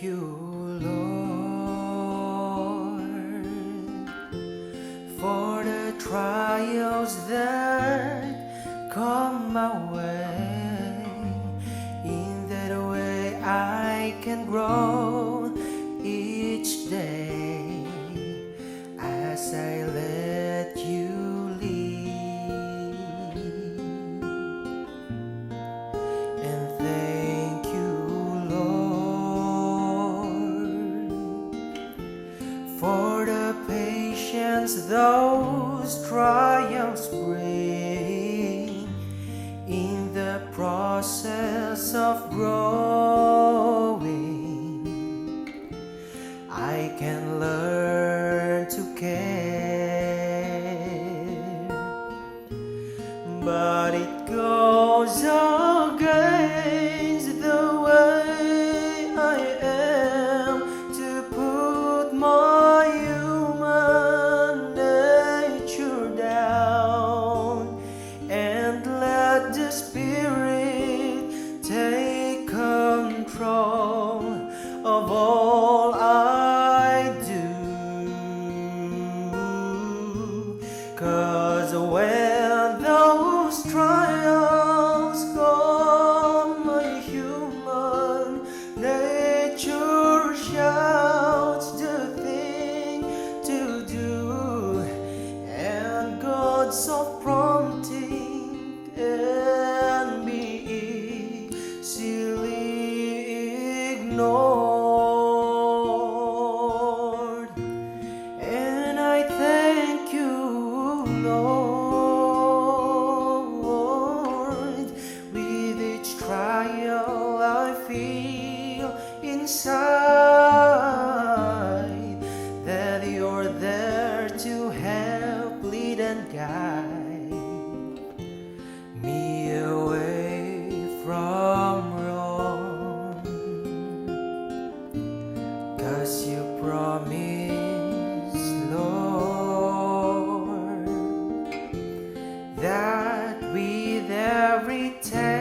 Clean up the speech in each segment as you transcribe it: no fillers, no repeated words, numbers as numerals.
you, Lord, for the trials that come my way. In that way I can grow each day as I let you lead. And thank you, Lord, for the patience those trials bring in the process of growing. I can learn to care, but it goes against the way I am to put my human nature down and let the Spirit take control of all I do. 'Cause when those trials come, my human nature shouts the thing to do, and God's soft prompting can be easily ignored. And I thank you, Lord, with each trial I feel inside that you're there to help, lead and guide me away from wrong. 'Cause you promise, Lord, that with every testing,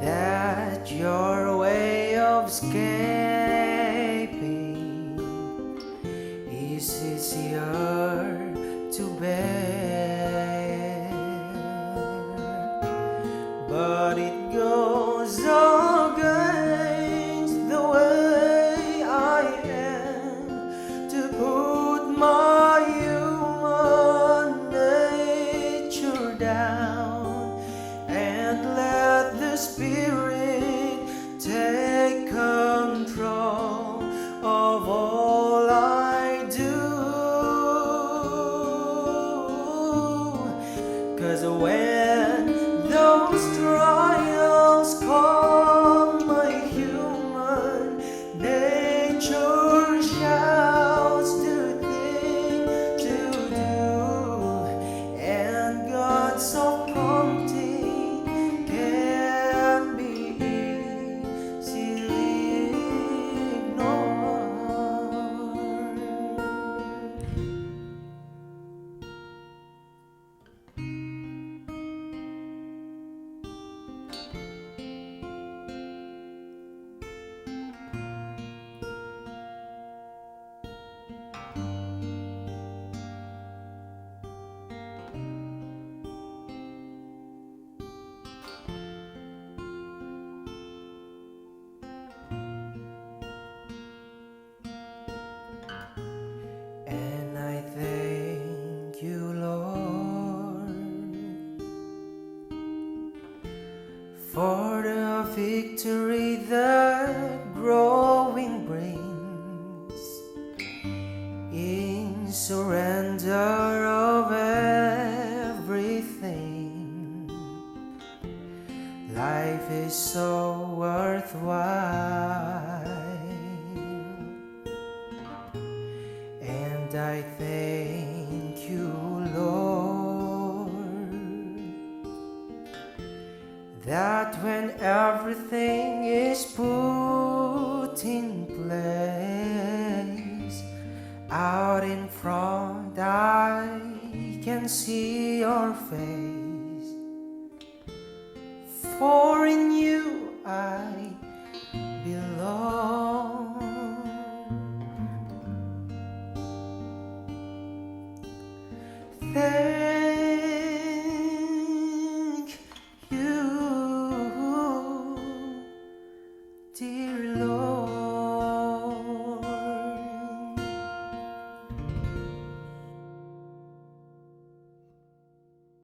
that your way of escaping is easier to bear. But it goes against the way I am to put my human nature down and let the Spirit take control of all I do. 'Cause when those trials come, my human nature shouts the thing to do, and God's soft prompting can be easily ignored. And I thank you, Lord, for the victory that growing brings in surrender of everything. Life is so worthwhile, and I thank you, Lord, that when everything is put in place out in front, I can see your face. For in you I belong. Thank you, dear Lord.